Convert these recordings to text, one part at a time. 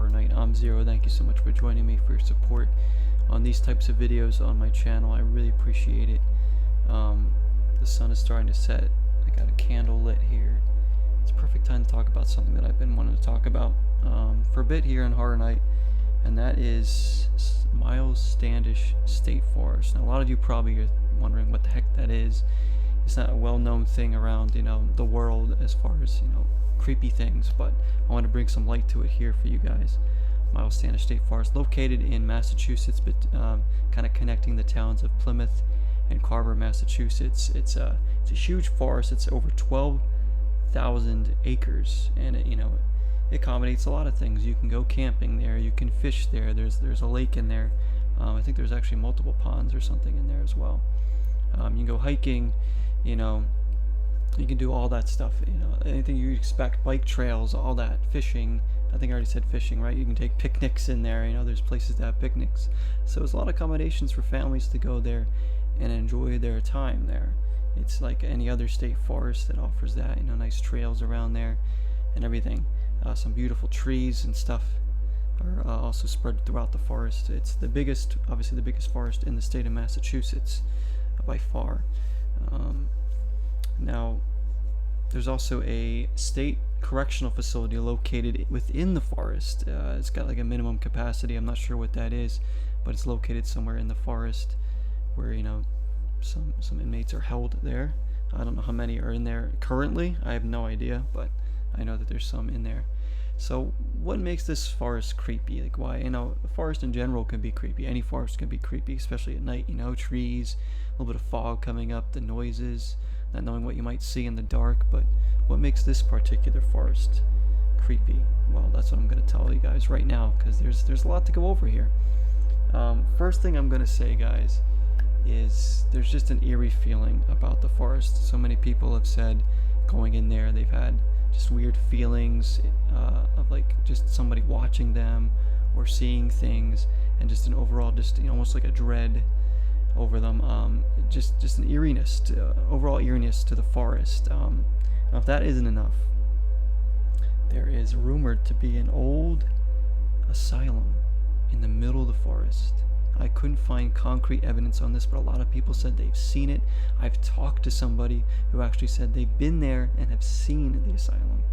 Horror Night. I'm Zero. Thank you so much for joining me, for your support on these types of videos on my channel. I really appreciate it. The sun is starting to set. I got a candle lit here. It's a perfect time to talk about something that I've been wanting to talk about for a bit here on Horror Night, and that is MYLES Standish State Forest. Now, a lot of you probably are wondering what the heck that is. It's not a well-known thing around, the world as far as, creepy things, but I want to bring some light to it here for you guys. MYLES Standish State Forest, located in Massachusetts, but kind of connecting the towns of Plymouth and Carver, Massachusetts. It's a huge forest. It's over 12,000 acres, and it accommodates a lot of things. You can go camping there. You can fish there. There's a lake in there. I think there's actually multiple ponds or something in there as well. You can go hiking. You can do all that stuff, anything you expect, bike trails, all that, fishing. I think I already said fishing, right? You can take picnics in there, there's places to have picnics. So there's a lot of accommodations for families to go there and enjoy their time there. It's like any other state forest that offers that, nice trails around there and everything. Some beautiful trees and stuff are also spread throughout the forest. It's obviously the biggest forest in the state of Massachusetts by far. Now, there's also a state correctional facility located within the forest. It's got like a minimum capacity. I'm not sure what that is, but it's located somewhere in the forest where, some inmates are held there. I don't know how many are in there currently. I have no idea, but I know that there's some in there. So what makes this forest creepy? Like, why? A forest in general can be creepy. Any forest can be creepy, especially at night. Trees, a little bit of fog coming up, the noises, not knowing what you might see in the dark. But what makes this particular forest creepy? Well, that's what I'm going to tell you guys right now, because there's a lot to go over here. First thing I'm going to say, guys, is there's just an eerie feeling about the forest. So many people have said going in there, they've had just weird feelings of like just somebody watching them or seeing things, and just an overall almost like a dread over them. Just an eeriness, overall eeriness to the forest. Now, if that isn't enough, there is rumored to be an old asylum in the middle of the forest. I couldn't find concrete evidence on this, but a lot of people said they've seen it. I've talked to somebody who actually said they've been there and have seen the asylum,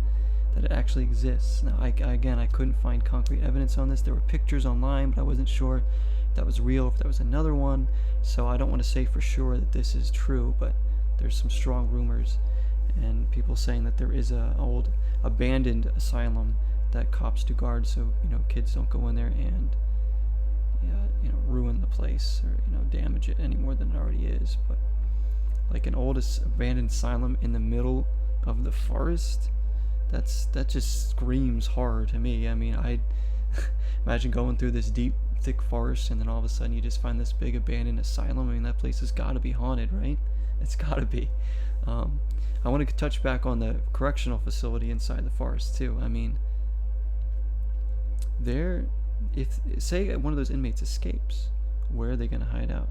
that it actually exists. Now, I couldn't find concrete evidence on this. There were pictures online, but I wasn't sure if that was real, if that was another one. So I don't want to say for sure that this is true, but there's some strong rumors and people saying that there is a old abandoned asylum that cops do guard, so kids don't go in there and ruin the place or damage it any more than it already is. But like an old abandoned asylum in the middle of the forest, that just screams horror to me. I mean, I imagine going through this deep, thick forest, and then all of a sudden you just find this big abandoned asylum. I mean, that place has got to be haunted, right? It's got to be. I want to touch back on the correctional facility inside the forest too. I mean, if say one of those inmates escapes, where are they going to hide out?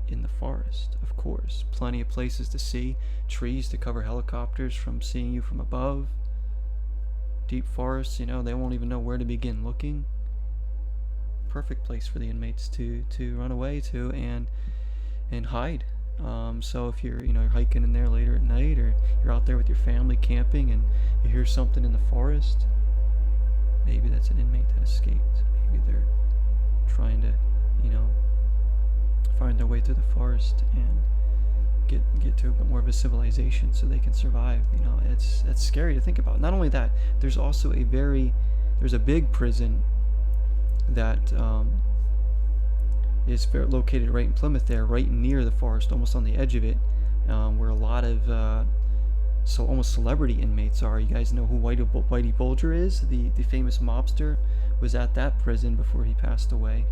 In the forest, of course. Plenty of places to see, trees to cover helicopters from seeing you from above. Deep forests, they won't even know where to begin looking. Perfect place for the inmates to run away to and hide. So if you're you're hiking in there later at night, or you're out there with your family camping and you hear something in the forest, maybe that's an inmate that escaped. Maybe they're trying to find their way through the forest and get to a bit more of a civilization so they can survive. It's scary to think about. Not only that, there's also there's a big prison that is located right in Plymouth there, right near the forest, almost on the edge of it, where a lot of almost celebrity inmates are. You guys know who Whitey Bulger is? The famous mobster was at that prison before he passed away.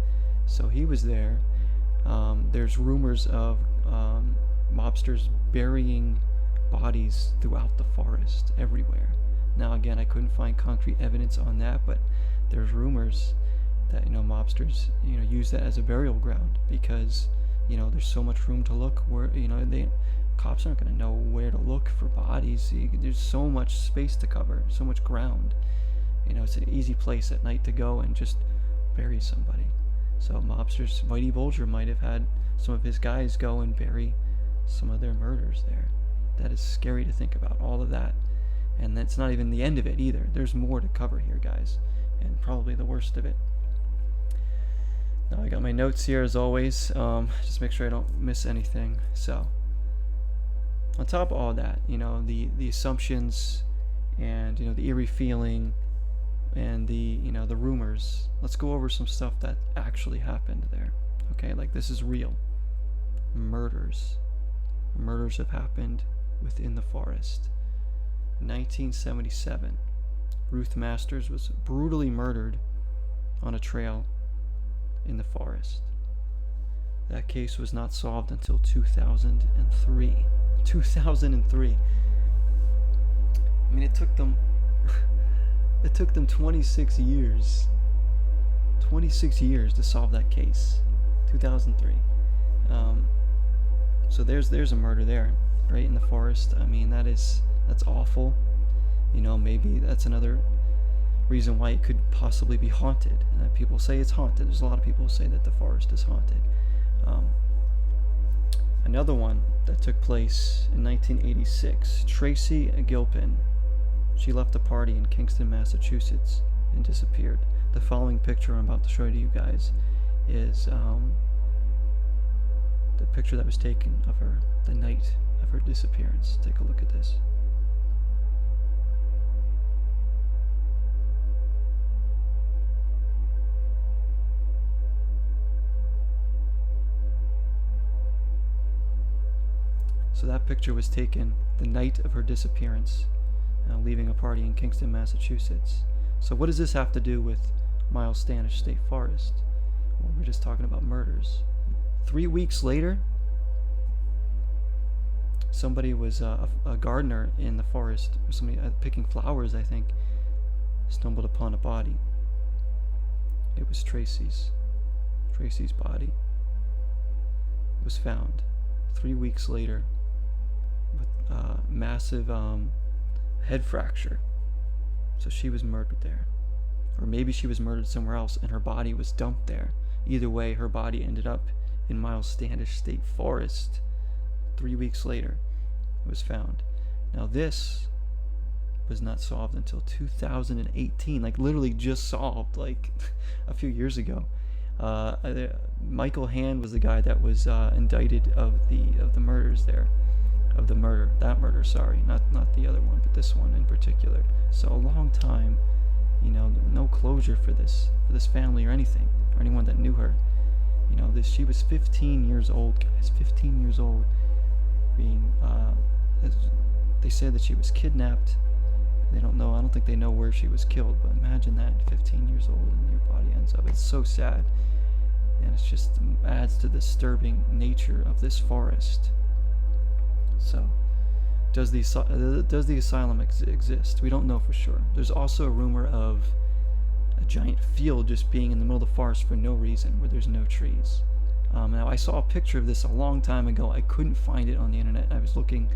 So he was there. There's rumors of mobsters burying bodies throughout the forest, everywhere. Now again, I couldn't find concrete evidence on that, but there's rumors that mobsters use that as a burial ground, because there's so much room to look where cops aren't going to know where to look for bodies. There's so much space to cover, so much ground, You know, it's an easy place at night to go and just bury somebody. So mobsters, Whitey Bulger might have had some of his guys go and bury some of their murders there. That is scary to think about, all of that. And that's not even the end of it either. There's more to cover here, guys, and probably the worst of it. Now I got my notes here as always, just make sure I don't miss anything. So on top of all that, you know, the assumptions and, you know, the eerie feeling and the, you know, the rumors, let's go over some stuff that actually happened there. Okay, like this is real. Murders have happened within the forest. 1977, Ruth Masters was brutally murdered on a trail in the forest. That case was not solved until 2003. 2003. I mean, it took them 26 years. 26 years to solve that case. 2003. So there's a murder there, right in the forest. I mean, that's awful. You know, maybe that's another reason why it could possibly be haunted. People say it's haunted. There's a lot of people who say that the forest is haunted. Another one that took place in 1986, Tracy Gilpin. She left a party in Kingston, Massachusetts and disappeared. The following picture I'm about to show to you guys is the picture that was taken of her the night of her disappearance. Take a look at this. So that picture was taken the night of her disappearance, leaving a party in Kingston, Massachusetts. So what does this have to do with MYLES Standish State Forest? Well, we're just talking about murders. 3 weeks later, somebody was a gardener in the forest, or somebody picking flowers, I think, stumbled upon a body. It was Tracy's. Tracy's body was found 3 weeks later with massive head fracture. So she was murdered there. Or maybe she was murdered somewhere else and her body was dumped there. Either way, her body ended up in MYLES Standish State Forest. 3 weeks later, it was found. Now this was not solved until 2018, like literally just solved, like a few years ago. Michael Hand was the guy that was indicted of the murders there, that murder, sorry, not the other one, but this one in particular. So a long time, you know, no closure for this family or anything, or anyone that knew her. You know, she was 15 years old, guys, 15 years old, being, they said that she was kidnapped. They don't know, I don't think they know where she was killed, but imagine that, 15 years old and your body ends up. It's so sad, and it just adds to the disturbing nature of this forest. So, does the asylum exist? We don't know for sure. There's also a rumor of a giant field just being in the middle of the forest for no reason, where there's no trees. Now, I saw a picture of this a long time ago. I couldn't find it on the internet. I was looking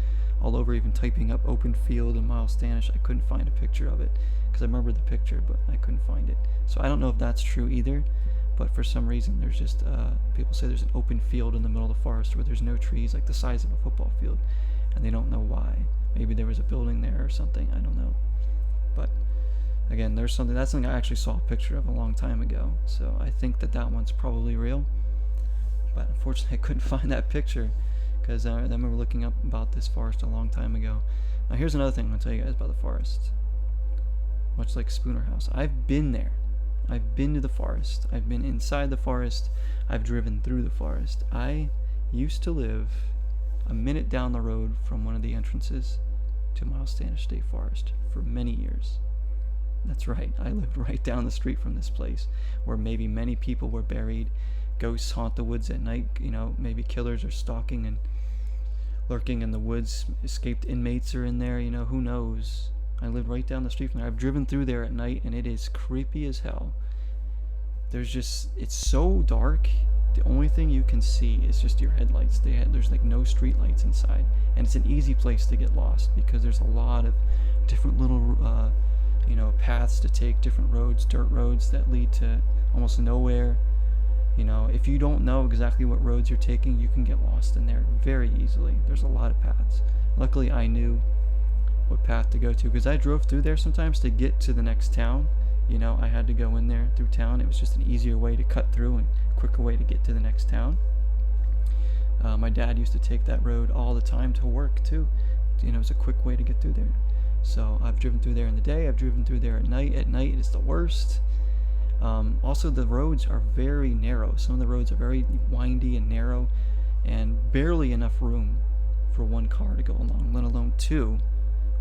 all over, even typing up open field and MYLES Standish. I couldn't find a picture of it because I remember the picture, but I couldn't find it. So I don't know if that's true either, but for some reason there's just people say there's an open field in the middle of the forest where there's no trees, like the size of a football field, and they don't know why. Maybe there was a building there or something, I don't know. But again, that's something I actually saw a picture of a long time ago, so I think that one's probably real. But unfortunately I couldn't find that picture, because I remember looking up about this forest a long time ago. Now here's another thing I'm going to tell you guys about the forest. Much like Spooner House, I've been there. I've been to the forest. I've been inside the forest. I've driven through the forest. I used to live a minute down the road from one of the entrances to MYLES Standish State Forest for many years. That's right, I lived right down the street from this place, where maybe many people were buried. Ghosts haunt the woods at night, you know, maybe killers are stalking and lurking in the woods, escaped inmates are in there, you know, who knows. I lived right down the street from there. I've driven through there at night and it is creepy as hell. It's so dark, the only thing you can see is just your headlights. There's like no street lights inside, and it's an easy place to get lost because there's a lot of different little paths to take, different roads, dirt roads that lead to almost nowhere. If you don't know exactly what roads you're taking, you can get lost in there very easily. There's a lot of paths. Luckily, I knew what path to go to, because I drove through there sometimes to get to the next town. I had to go in there through town. It was just an easier way to cut through and quicker way to get to the next town. My dad used to take that road all the time to work too. It was a quick way to get through there. So I've driven through there in the day. I've driven through there at night. At night, it's the worst. Also, the roads are very narrow. Some of the roads are very windy and narrow, and barely enough room for one car to go along, let alone two,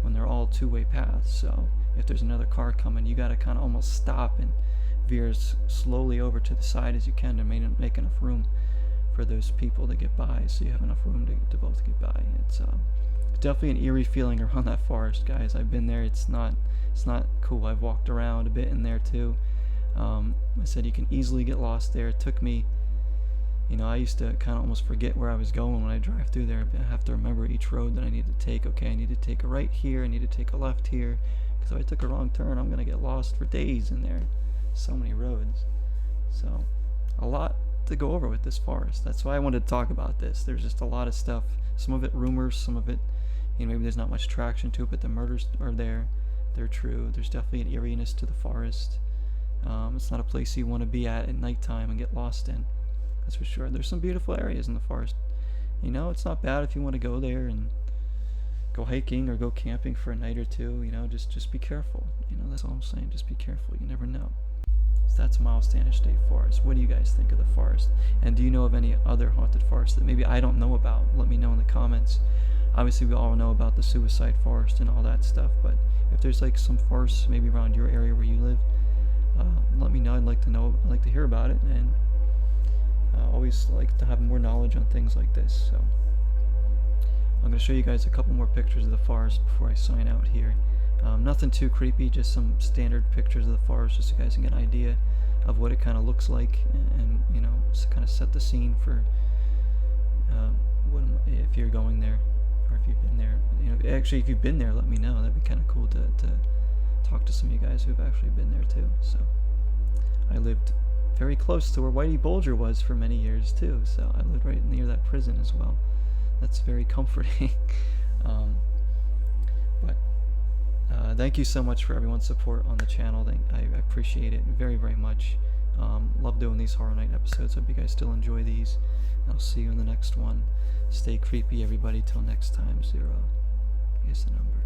when they're all two-way paths. So if there's another car coming, you got to kind of almost stop and veer as slowly over to the side as you can to make enough room for those people to get by, so you have enough room to both get by. It's definitely an eerie feeling around that forest, guys. I've been there. It's not cool. I've walked around a bit in there too. I said you can easily get lost there. It took me, I used to kind of almost forget where I was going when I drive through there. I have to remember each road that I need to take. Okay, I need to take a right here. I need to take a left here. Because if I took a wrong turn, I'm going to get lost for days in there. So many roads. So, a lot to go over with this forest. That's why I wanted to talk about this. There's just a lot of stuff. Some of it rumors, some of it, maybe there's not much traction to it, but the murders are there. They're true. There's definitely an eeriness to the forest. It's not a place you want to be at nighttime and get lost in. That's for sure. There's some beautiful areas in the forest. It's not bad if you want to go there and go hiking or go camping for a night or two. Just be careful. That's all I'm saying. Just be careful. You never know. So that's MYLES Standish State Forest. What do you guys think of the forest? And do you know of any other haunted forests that maybe I don't know about? Let me know in the comments. Obviously, we all know about the suicide forest and all that stuff, but if there's like some forests maybe around your area where you live, let me know. I'd like to know. I'd like to hear about it, and always like to have more knowledge on things like this. So I'm going to show you guys a couple more pictures of the forest before I sign out here. Nothing too creepy, just some standard pictures of the forest, just so you guys can get an idea of what it kind of looks like, and just kind of set the scene for if you're going there, or if you've been there. Actually, if you've been there, let me know. That'd be kind of cool to talk to some of you guys who've actually been there too. So I lived very close to where Whitey Bulger was for many years too, so I lived right near that prison as well. That's very comforting. Thank you so much for everyone's support on the channel. I appreciate it very, very much. Love doing these Horror Night episodes. Hope you guys still enjoy these. I'll see you in the next one. Stay creepy, everybody. Till next time, 0 is the number.